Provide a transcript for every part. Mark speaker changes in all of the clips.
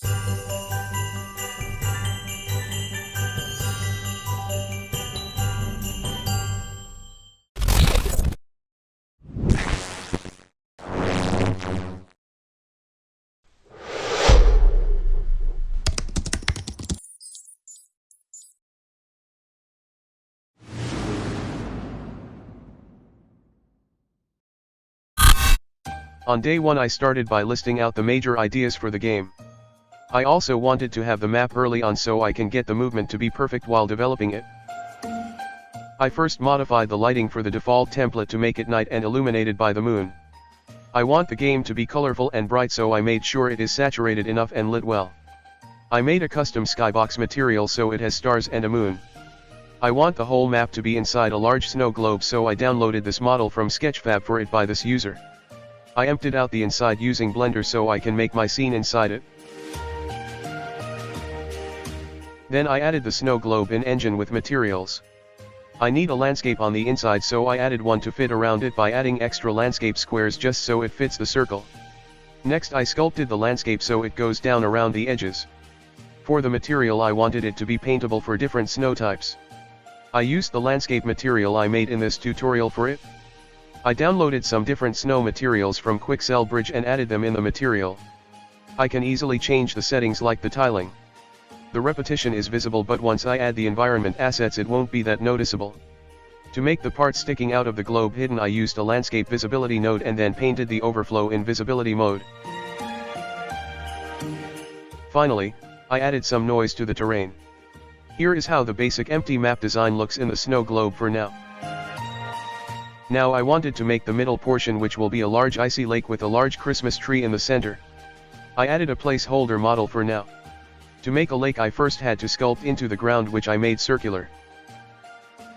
Speaker 1: On day 1 I started by listing out the major ideas for the game. I also wanted to have the map early on so I can get the movement to be perfect while developing it. I first modified the lighting for the default template to make it night and illuminated by the moon. I want the game to be colorful and bright, so I made sure it is saturated enough and lit well. I made a custom skybox material so it has stars and a moon. I want the whole map to be inside a large snow globe, so I downloaded this model from Sketchfab for it by this user. I emptied out the inside using Blender so I can make my scene inside it. Then I added the snow globe in engine with materials. I need a landscape on the inside, so I added one to fit around it by adding extra landscape squares just so it fits the circle. Next I sculpted the landscape so it goes down around the edges. For the material I wanted it to be paintable for different snow types. I used the landscape material I made in this tutorial for it. I downloaded some different snow materials from QuickSellBridge and added them in the material. I can easily change the settings like the tiling. The repetition is visible, but once I add the environment assets it won't be that noticeable. To make the part sticking out of the globe hidden, I used a landscape visibility node and then painted the overflow in visibility mode. Finally, I added some noise to the terrain. Here is how the basic empty map design looks in the snow globe for now. Now I wanted to make the middle portion, which will be a large icy lake with a large Christmas tree in the center. I added a placeholder model for now. To make a lake I first had to sculpt into the ground, which I made circular.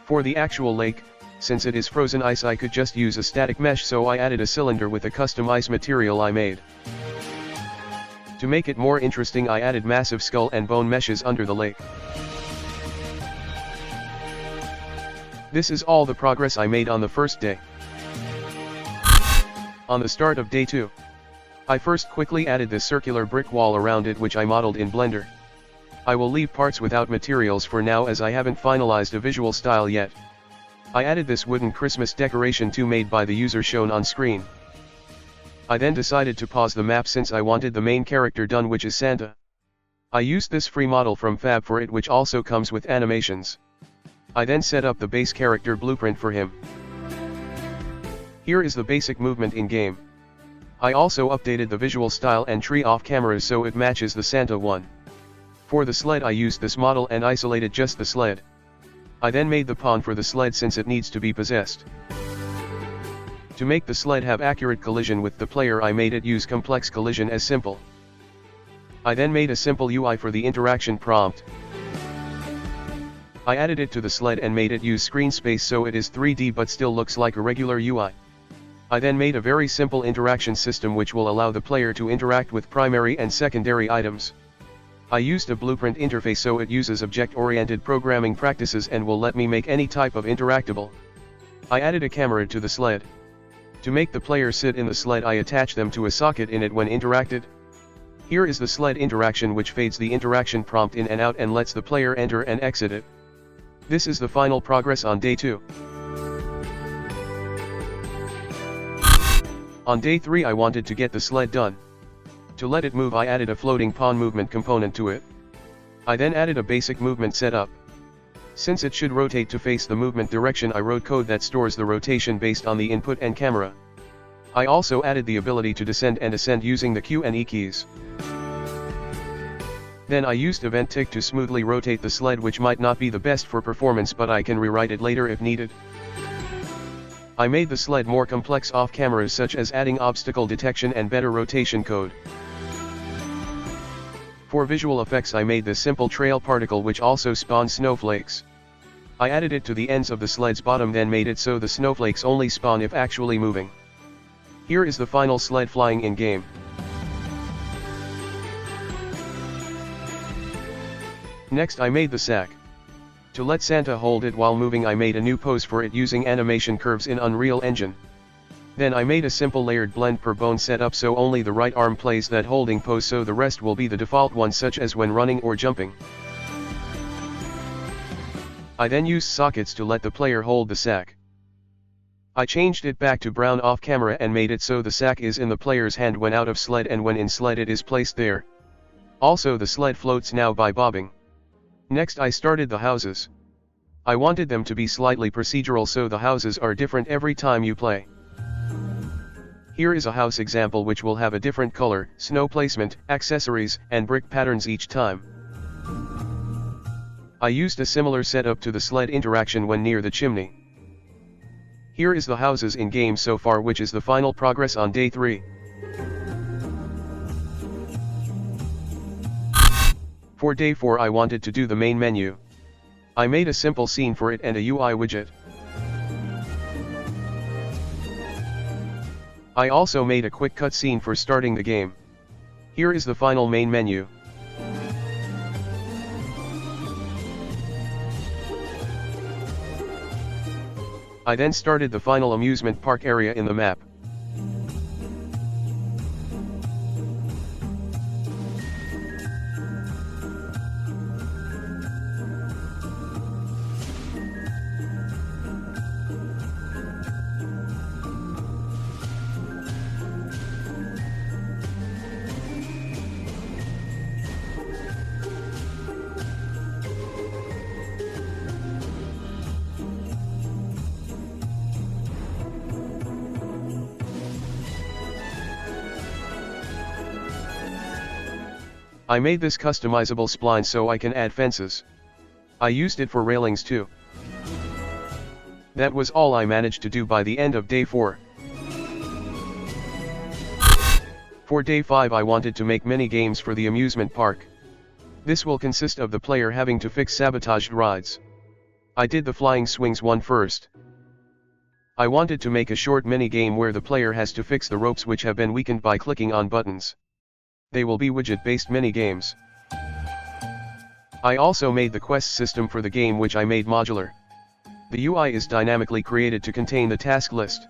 Speaker 1: For the actual lake, since it is frozen ice, I could just use a static mesh, so I added a cylinder with a custom ice material I made. To make it more interesting I added massive skull and bone meshes under the lake. This is all the progress I made on the first day. On the start of day 2, I first quickly added this circular brick wall around it, which I modeled in Blender. I will leave parts without materials for now as I haven't finalized a visual style yet. I added this wooden Christmas decoration too, made by the user shown on screen. I then decided to pause the map since I wanted the main character done, which is Santa. I used this free model from Fab for it, which also comes with animations. I then set up the base character blueprint for him. Here is the basic movement in game. I also updated the visual style and tree off camera so it matches the Santa one. For the sled I used this model and isolated just the sled. I then made the pawn for the sled since it needs to be possessed. To make the sled have accurate collision with the player I made it use complex collision as simple. I then made a simple UI for the interaction prompt. I added it to the sled and made it use screen space so it is 3D but still looks like a regular UI. I then made a very simple interaction system which will allow the player to interact with primary and secondary items. I used a blueprint interface so it uses object-oriented programming practices and will let me make any type of interactable. I added a camera to the sled. To make the player sit in the sled I attach them to a socket in it when interacted. Here is the sled interaction, which fades the interaction prompt in and out and lets the player enter and exit it. This is the final progress on day 2. On day 3 I wanted to get the sled done. To let it move I added a floating pawn movement component to it. I then added a basic movement setup. Since it should rotate to face the movement direction, I wrote code that stores the rotation based on the input and camera. I also added the ability to descend and ascend using the Q and E keys. Then I used event tick to smoothly rotate the sled, which might not be the best for performance, but I can rewrite it later if needed. I made the sled more complex off cameras, such as adding obstacle detection and better rotation code. For visual effects I made this simple trail particle which also spawns snowflakes. I added it to the ends of the sled's bottom, then made it so the snowflakes only spawn if actually moving. Here is the final sled flying in game. Next I made the sack. To let Santa hold it while moving I made a new pose for it using animation curves in Unreal Engine. Then I made a simple layered blend per bone setup so only the right arm plays that holding pose, so the rest will be the default one, such as when running or jumping. I then used sockets to let the player hold the sack. I changed it back to brown off camera and made it so the sack is in the player's hand when out of sled, and when in sled it is placed there. Also the sled floats now by bobbing. Next I started the houses. I wanted them to be slightly procedural, so the houses are different every time you play. Here is a house example which will have a different color, snow placement, accessories, and brick patterns each time. I used a similar setup to the sled interaction when near the chimney. Here is the houses in game so far, which is the final progress on day 3. For day 4 I wanted to do the main menu. I made a simple scene for it and a UI widget. I also made a quick cutscene for starting the game. Here is the final main menu. I then started the final amusement park area in the map. I made this customizable spline so I can add fences. I used it for railings too. That was all I managed to do by the end of day 4. For day 5 I wanted to make mini games for the amusement park. This will consist of the player having to fix sabotaged rides. I did the flying swings one first. I wanted to make a short mini game where the player has to fix the ropes which have been weakened by clicking on buttons. They will be widget-based mini-games. I also made the quest system for the game, which I made modular. The UI is dynamically created to contain the task list.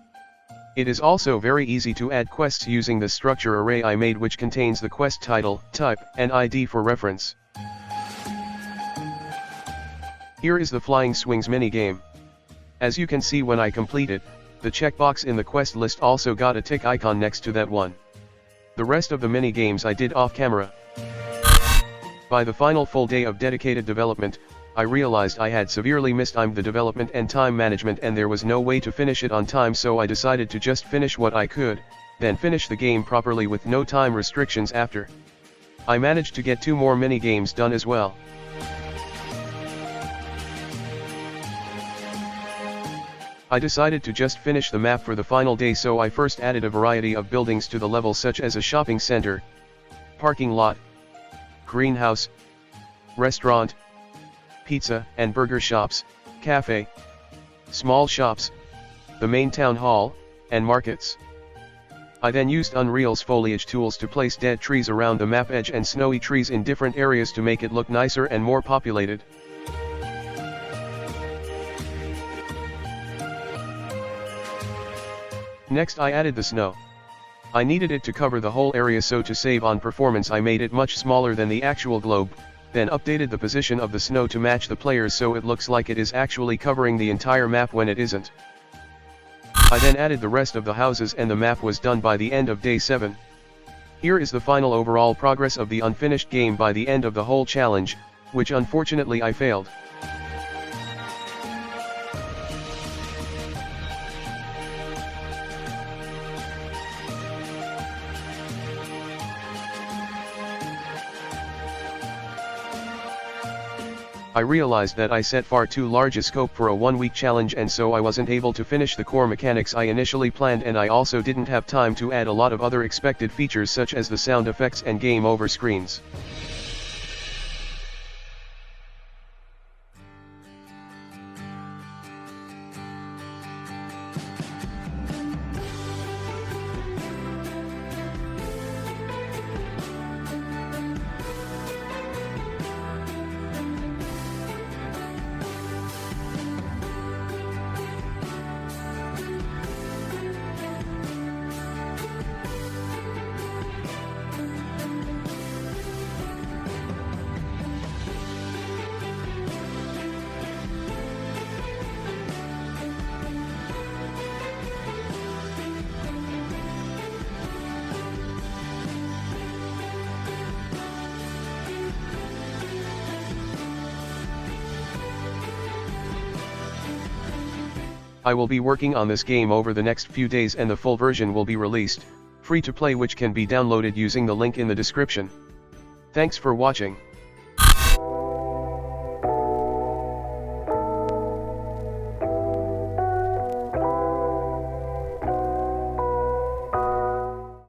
Speaker 1: It is also very easy to add quests using the structure array I made, which contains the quest title, type, and ID for reference. Here is the Flying Swings mini-game. As you can see, when I complete it, the checkbox in the quest list also got a tick icon next to that one. The rest of the mini-games I did off camera. By the final full day of dedicated development, I realized I had severely mistimed the development and time management, and there was no way to finish it on time, so I decided to just finish what I could, then finish the game properly with no time restrictions after. I managed to get 2 more mini-games done as well. I decided to just finish the map for the final day, so I first added a variety of buildings to the level, such as a shopping center, parking lot, greenhouse, restaurant, pizza and burger shops, cafe, small shops, the main town hall, and markets. I then used Unreal's foliage tools to place dead trees around the map edge and snowy trees in different areas to make it look nicer and more populated. Next I added the snow. I needed it to cover the whole area, so to save on performance I made it much smaller than the actual globe, then updated the position of the snow to match the players so it looks like it is actually covering the entire map when it isn't. I then added the rest of the houses and the map was done by the end of day 7. Here is the final overall progress of the unfinished game by the end of the whole challenge, which unfortunately I failed. I realized that I set far too large a scope for a 1-week challenge, and so I wasn't able to finish the core mechanics I initially planned, and I also didn't have time to add a lot of other expected features such as the sound effects and game over screens. I will be working on this game over the next few days and the full version will be released, free to play, which can be downloaded using the link in the description. Thanks for watching.